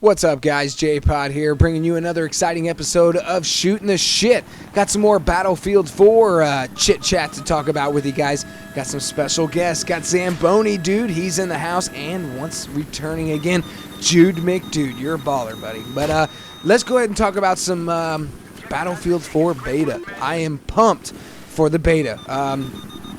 What's up, guys? J-Pod here, bringing you another exciting episode of Shooting the Shit. Got some more Battlefield 4 chit-chat to talk about with you guys. Got some special guests. Got Zamboni, dude. He's in the house. And once returning again, Jude McDude. You're a baller, buddy. But let's go ahead and talk about some Battlefield 4 beta. I am pumped for the beta.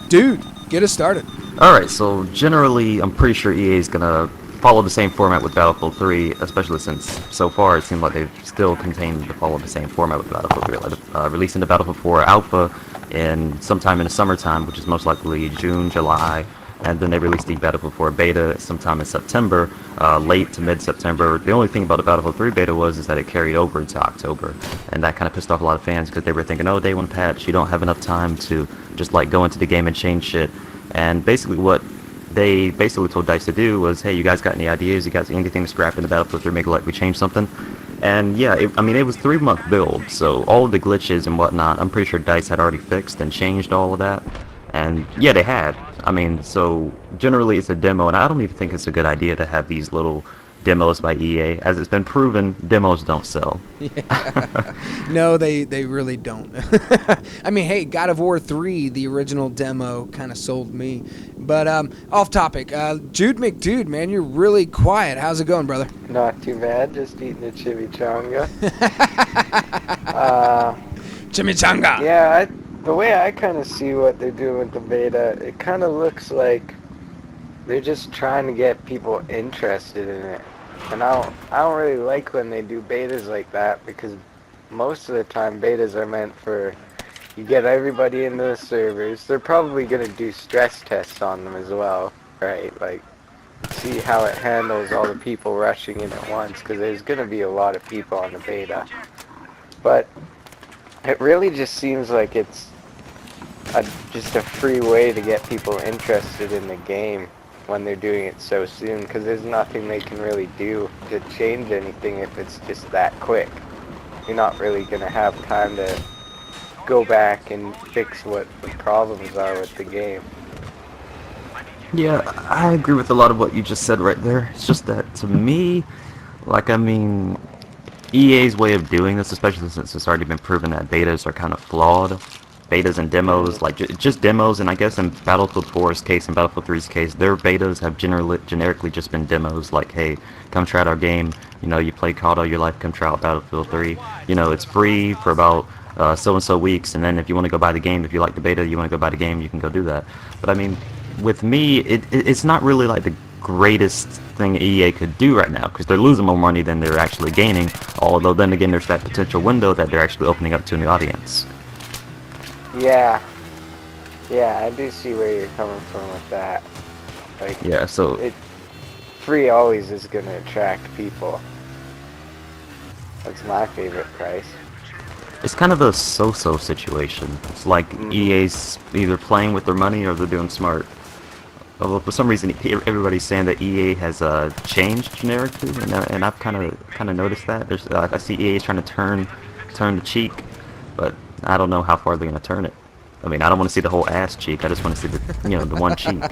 Dude, get us started. Alright, so generally, I'm pretty sure EA is going to follow the same format with Battlefield 3, especially since so far it seems like they've still continued to follow the same format with Battlefield 3, like releasing the Battlefield 4 alpha in sometime in the summertime, which is most likely June, July, and then they released the Battlefield 4 beta sometime in September, late to mid-September. The only thing about the Battlefield 3 beta is that it carried over into October, and that kind of pissed off a lot of fans because they were thinking, oh, day one patch, you don't have enough time to just like go into the game and change shit. And basically what they basically told DICE to do was, hey, you guys got any ideas? You guys anything to scrap in the Battlefield 3, make it like we change something? And yeah, it was a 3-month build, so all of the glitches and whatnot, I'm pretty sure DICE had already fixed and changed all of that. And yeah, they had. So generally it's a demo, and I don't even think it's a good idea to have these little demos by EA. As it's been proven, demos don't sell. Yeah. No, they really don't. Hey, God of War 3, the original demo, kind of sold me. But off topic, Jude McDude, man, you're really quiet. How's it going, brother? Not too bad, just eating a chimichanga. Chimichanga! Yeah, the way I kind of see what they're doing with the beta, it kind of looks like they're just trying to get people interested in it. And I don't really like when they do betas like that, because most of the time betas are meant for you get everybody into the servers. They're probably going to do stress tests on them as well, right? Like, see how it handles all the people rushing in at once, because there's going to be a lot of people on the beta. But it really just seems like it's just a free way to get people interested in the game when they're doing it so soon, because there's nothing they can really do to change anything if it's just that quick. You're not really going to have time to go back and fix what the problems are with the game. Yeah, I agree with a lot of what you just said right there. It's just that, to me, EA's way of doing this, especially since it's already been proven that betas are kind of flawed. Betas and demos, like just demos, and I guess in Battlefield 4's case and Battlefield 3's case, their betas have generically just been demos, like, hey, come try out our game, you play COD all your life, come try out Battlefield 3, it's free for about so-and-so weeks, and then if you want to go buy the game, if you like the beta, you want to go buy the game, you can go do that. But with me, it's not really like the greatest thing EA could do right now, because they're losing more money than they're actually gaining, although then again there's that potential window that they're actually opening up to a new audience. Yeah, I do see where you're coming from with that. Like, yeah, so free always is going to attract people. That's my favorite price. It's kind of a so-so situation. It's like EA's either playing with their money or they're doing smart. Although for some reason everybody's saying that EA has changed generically, and I've kind of noticed that. I see EA trying to turn the cheek, but I don't know how far they're going to turn it. I don't want to see the whole ass cheek. I just want to see the the one cheek.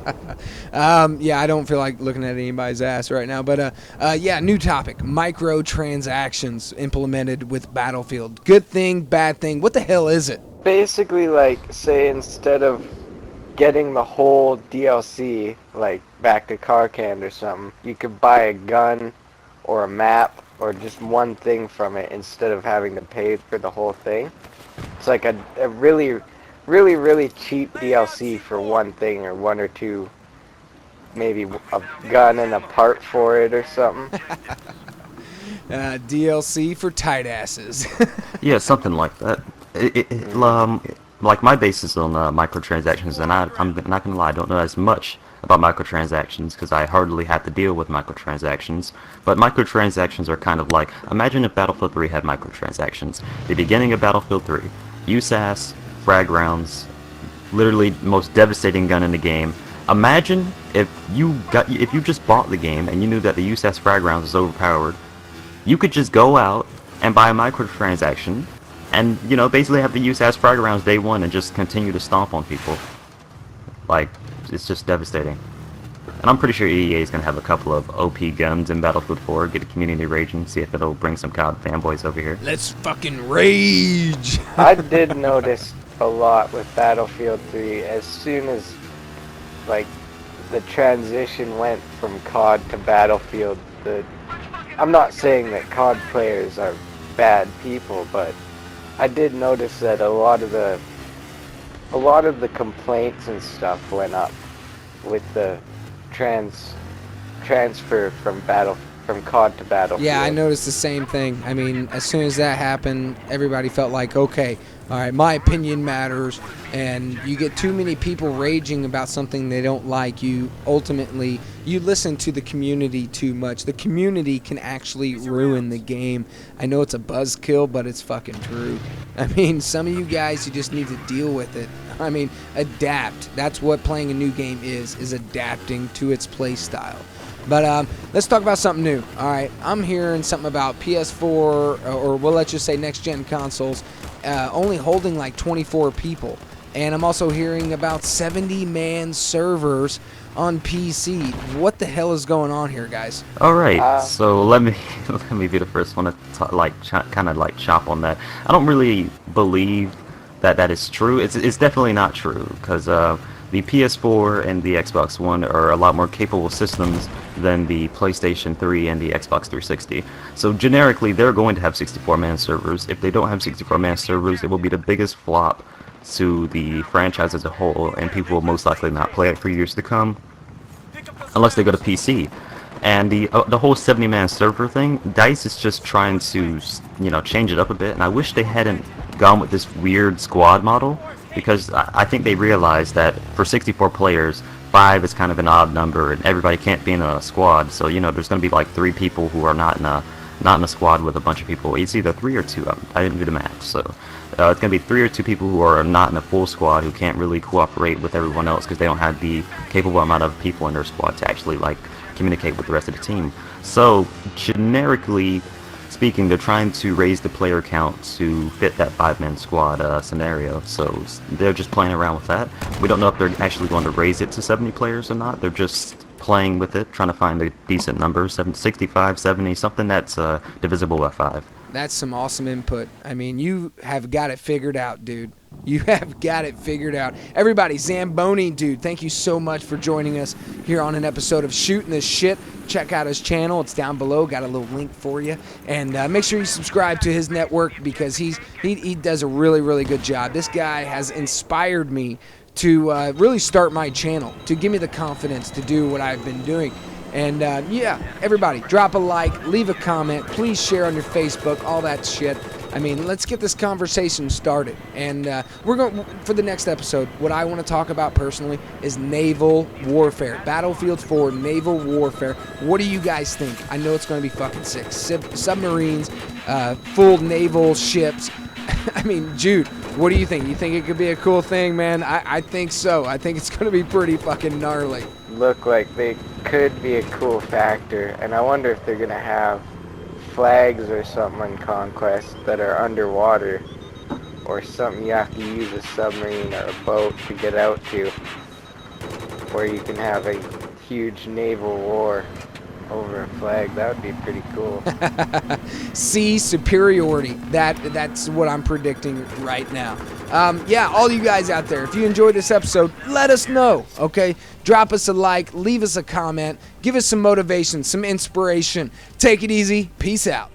Yeah, I don't feel like looking at anybody's ass right now. But yeah, new topic: microtransactions implemented with Battlefield. Good thing, bad thing. What the hell is it? Basically, like, say instead of getting the whole DLC, like back to Carcand or something, you could buy a gun or a map or just one thing from it instead of having to pay for the whole thing. It's like a really, really, really cheap DLC for one thing, or one or two, maybe a gun and a part for it or something. DLC for tight asses. Yeah, something like that. Like my basis on microtransactions, and I'm not gonna lie, I don't know as much about microtransactions because I hardly have to deal with microtransactions. But microtransactions are kind of like, imagine if Battlefield 3 had microtransactions. The beginning of Battlefield 3, USAS, frag rounds, literally the most devastating gun in the game. Imagine if you just bought the game and you knew that the USAS frag rounds was overpowered. You could just go out and buy a microtransaction and basically have the USAS frag rounds day one and just continue to stomp on people. Like, it's just devastating. And I'm pretty sure EA is going to have a couple of OP guns in Battlefield 4, get the community raging, see if it'll bring some COD fanboys over here. Let's fucking rage. I did notice a lot with Battlefield 3 as soon as, like, the transition went from COD to Battlefield. I'm not saying that COD players are bad people, but I did notice that a lot of the complaints and stuff went up with the transfer from COD to Battlefield. Yeah, I noticed the same thing. I mean, as soon as that happened, everybody felt like, okay, all right, my opinion matters, and you get too many people raging about something they don't like, you listen to the community too much. The community can actually ruin the game. I know it's a buzzkill, but it's fucking true. I mean, some of you guys, you just need to deal with it. I mean, adapt. That's what playing a new game is adapting to its play style. But let's talk about something new. All right, I'm hearing something about PS4, or we'll let you say next-gen consoles, only holding like 24 people. And I'm also hearing about 70-man servers on PC. What the hell is going on here, guys? All right, so let me be the first one to kind of chop on that. I don't really believe that is true. It's definitely not true, because the PS4 and the Xbox One are a lot more capable systems than the PlayStation 3 and the Xbox 360. So generically, they're going to have 64-man servers. If they don't have 64-man servers, it will be the biggest flop to the franchise as a whole, and people will most likely not play it for years to come, unless they go to PC. And the whole 70-man server thing, DICE is just trying to, change it up a bit, and I wish they hadn't gone with this weird squad model, because I think they realized that for 64 players, 5 is kind of an odd number, and everybody can't be in a squad. So there's going to be like 3 people who are not in a squad with a bunch of people. It's either 3 or 2. I didn't do the math, so it's going to be 3 or 2 people who are not in a full squad, who can't really cooperate with everyone else because they don't have the capable amount of people in their squad to actually communicate with the rest of the team. So generically speaking, they're trying to raise the player count to fit that 5-man squad scenario. So they're just playing around with that. We don't know if they're actually going to raise it to 70 players or not. They're just playing with it, trying to find a decent number, 65, 70, something that's divisible by 5. That's some awesome input. I mean, you have got it figured out, dude. You have got it figured out. Everybody, Zamboni, dude, thank you so much for joining us here on an episode of Shooting the Shit. Check out his channel. It's down below. Got a little link for you. And make sure you subscribe to his network, because he does a really, really good job. This guy has inspired me to really start my channel, to give me the confidence to do what I've been doing. And yeah, everybody, drop a like, leave a comment, please share on your Facebook, all that shit. I mean, let's get this conversation started. And we're going for the next episode. What I want to talk about personally is naval warfare, Battlefield 4 naval warfare. What do you guys think? I know it's going to be fucking sick. Submarines, full naval ships. I mean, Jude, what do you think? You think it could be a cool thing, man? I think so. I think it's going to be pretty fucking gnarly. Look like they could be a cool factor, and I wonder if they're gonna have flags or something on Conquest that are underwater, or something you have to use a submarine or a boat to get out to, where you can have a huge naval war over a flag. That would be pretty cool. Sea superiority. That's what I'm predicting right now. Yeah, all you guys out there, if you enjoyed this episode, let us know, okay? Drop us a like, leave us a comment, give us some motivation, some inspiration. Take it easy. Peace out.